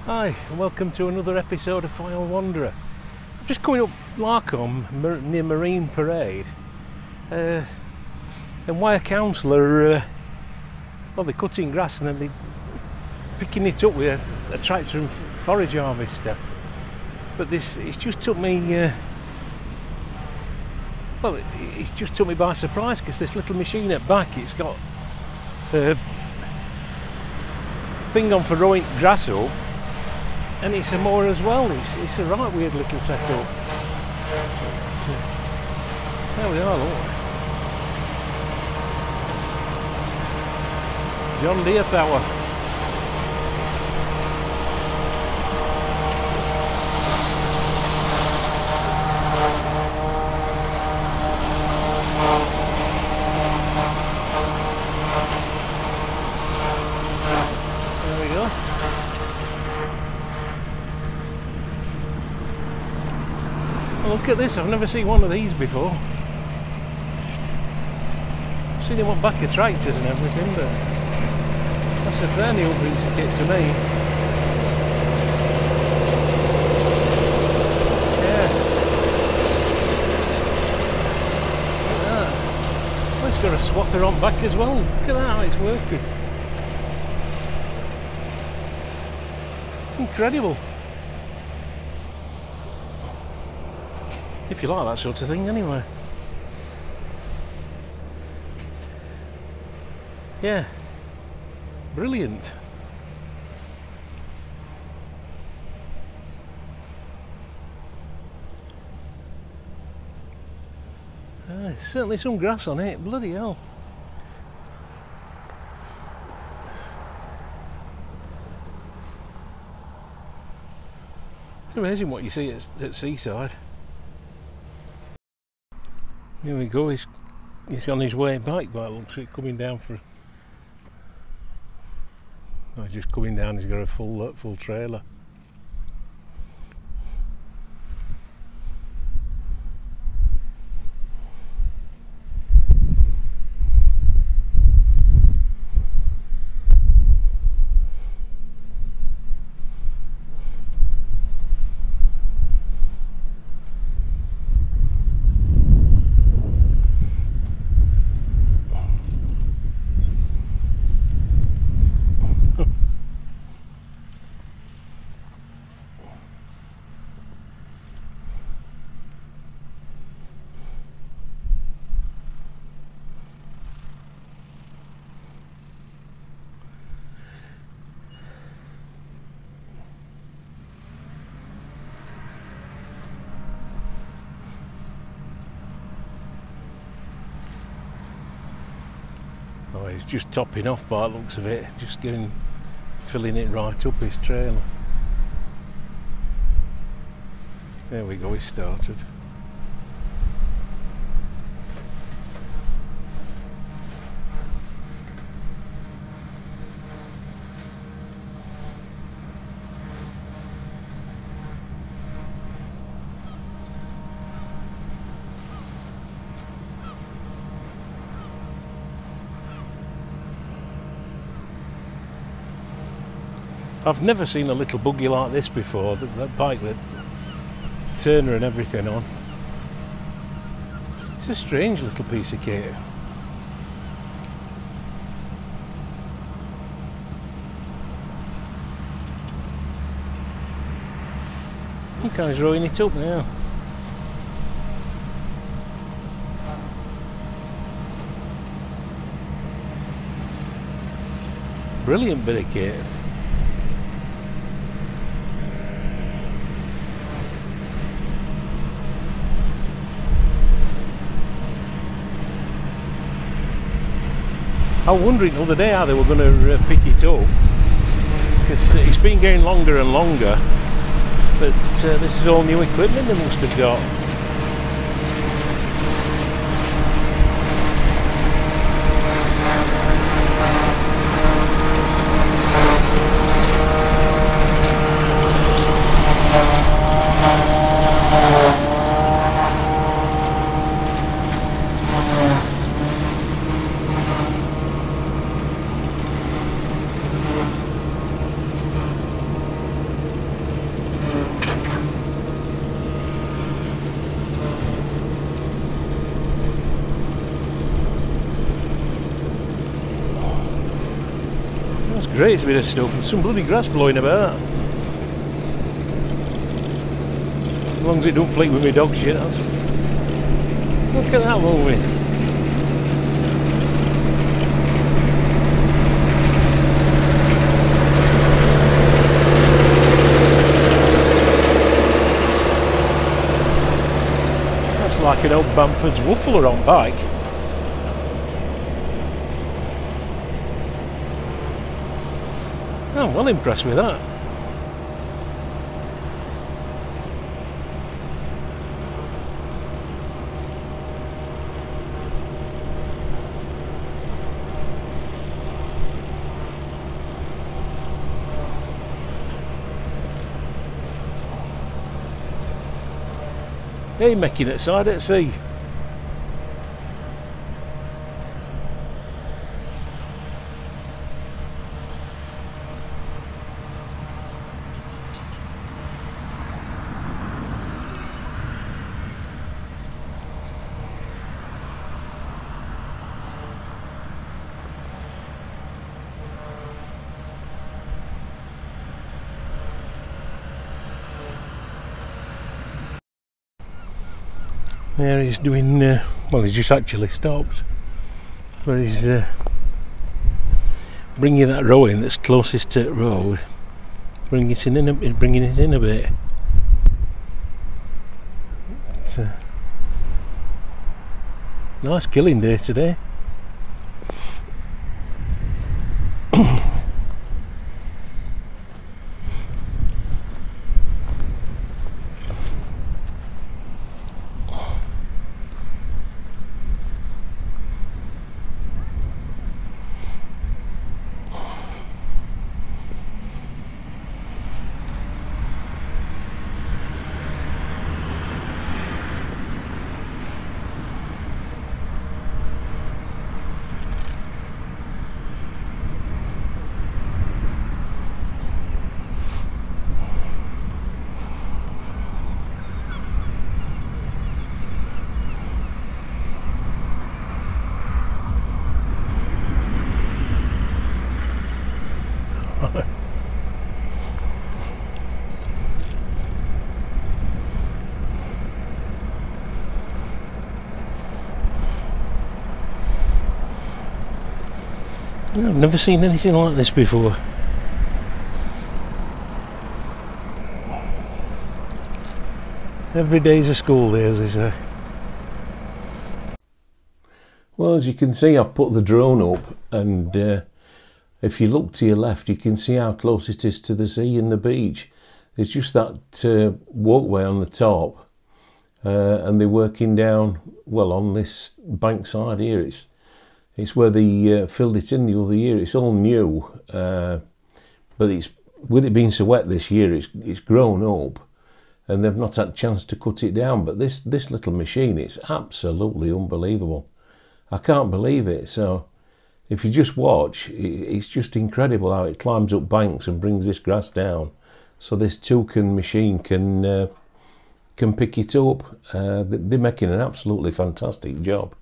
Hi, and welcome to another episode of File Wanderer. I'm just coming up Larkholme near Marine Parade, and why a councillor, well, they're cutting grass and then they're picking it up with a tractor and forage harvester. But it's just took me, it's just took me by surprise, because this little machine at back, it's got a thing on for rowing grass up. And it's a mower as well. It's a right weird little setup. There we are, look. John Deere power. There we go. Look at this, I've never seen one of these before. I've seen them on back of tractors and everything, but that's a fair new piece of kit to me. Yeah. Look at that. Oh, it's got a swather on back as well. Look at that, how it's working. Incredible. If you like that sort of thing, anyway. Yeah, brilliant. There's certainly some grass on it, bloody hell. It's amazing what you see at seaside. Here we go, he's on his way back, but it looks like coming down for... No, he's just coming down, he's got a full trailer. Oh, he's just topping off by the looks of it, just filling it right up his trailer. There we go, he started. I've never seen a little buggy like this before, that bike with turner and everything on. It's a strange little piece of kit. Look how he's rowing it up now. Brilliant bit of kit. I was wondering the other day how they were going to pick it up, because it's been getting longer and longer, but this is all new equipment they must have got. great bit of stuff. There's some bloody grass blowing about. As long as it don't flick with me dog shit, that's... Look at that moving. That's like an old Bamford's Woofler on bike. I'm well impressed with that. Hey, making it side at sea. There he's doing, well, he's just actually stopped, but he's bringing that row in that's closest to the road, bringing it in a bit. It's a nice killing day today. I've never seen anything like this before. Every day's a school day, as they say. Well, as you can see, I've put the drone up, and if you look to your left, you can see how close it is to the sea and the beach. It's just that walkway on the top, and they're working down, well, on this bank side here. It's where they filled it in the other year. It's all new, but with it being so wet this year, it's grown up, and they've not had a chance to cut it down. But this little machine, it's absolutely unbelievable. I can't believe it. So if you just watch, it's just incredible how it climbs up banks and brings this grass down. So this toucan machine can pick it up. They're making an absolutely fantastic job.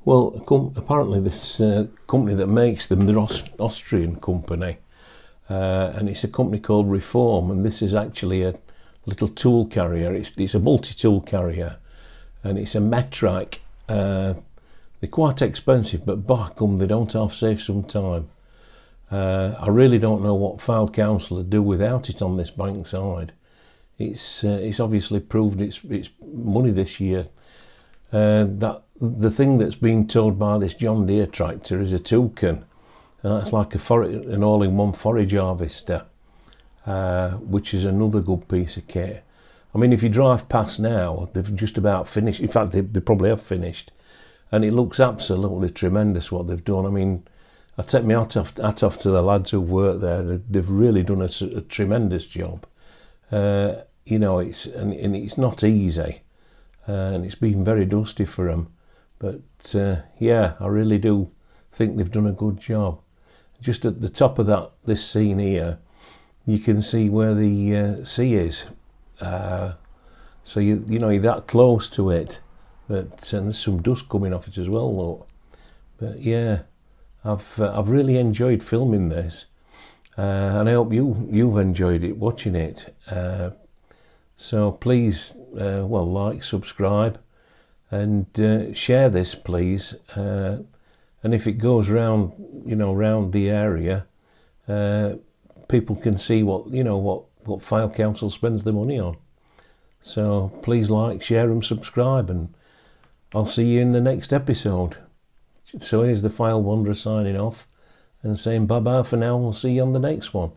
Well, apparently this company that makes them, they're Austrian company, and it's a company called Reform, and this is actually a little tool carrier. It's a multi-tool carrier, and it's a Metric. They're quite expensive, but by gum, they don't half save some time. I really don't know what Fylde Council would do without it on this bank side. It's obviously proved its money this year. That the thing that's been towed by this John Deere tractor is a toucan, and that's like an all-in-one forage harvester, which is another good piece of kit. I mean, if you drive past now, they've just about finished. In fact, they probably have finished, and it looks absolutely tremendous what they've done. I mean, I take my hat off to the lads who've worked there. They've really done a tremendous job. You know, it's not easy, and it's been very dusty for them. But yeah, I really do think they've done a good job. Just at the top of this scene here, you can see where the sea is. So you know, you're that close to it, but there's some dust coming off it as well, look. But yeah, I've really enjoyed filming this, and I hope you've enjoyed it watching it. So please, well, like, subscribe, and share this, please. And if it goes round, you know, round the area, people can see what Fylde Council spends their money on. So please like, share, and subscribe, and I'll see you in the next episode. So here's the Fylde Wanderer signing off and saying bye bye for now. We'll see you on the next one.